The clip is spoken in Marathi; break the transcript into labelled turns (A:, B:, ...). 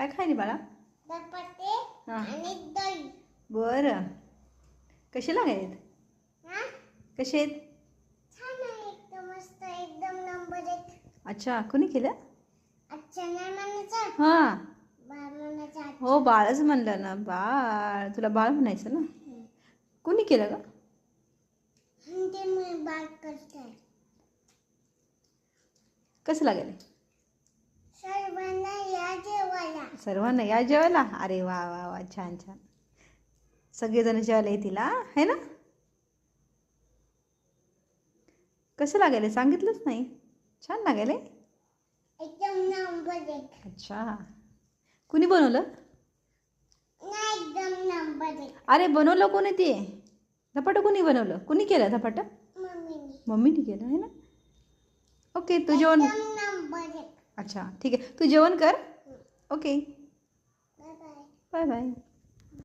A: काय खायली बाळा?
B: धपाटे आणि दही.
A: बरं, कसे लागेल? कसे आहेत?
B: छान आहे, एकदम मस्त, एकदम नंबर एक.
A: अच्छा, कोणी केलं?
B: अच्छा नाही म्हणायचं,
A: हां.
B: बाळ म्हणायचं.
A: हो, बाळच म्हणलं ना, बाळ. तुला बाळ म्हणायचं ना. कोणी केलं ग?
B: ते मी बाळ करते.
A: कसं लागेल?
B: सर्वांना या जेवायला.
A: सर्वांना या जेवायला. अरे वा वा वा, छान छान. सगळेजण जेवायला येतील है ना? कसं लागेल सांगितलंच नाही. छान लागेल.
B: एकदम नंबर एक.
A: अच्छा, कुणी बनवलं?
B: नाही, एकदम नंबर एक.
A: अरे बनवलं कोणी ते? धपाटं कोणी बनवलं? कुणी केलं धपाटं?
B: मम्मीने.
A: मम्मीने केलं आहे ना. ओके, तू जेवण.
B: एकदम नंबर एक.
A: अच्छा ठीक आहे, तू जेवण कर. Okay,
B: bye bye.
A: Bye bye.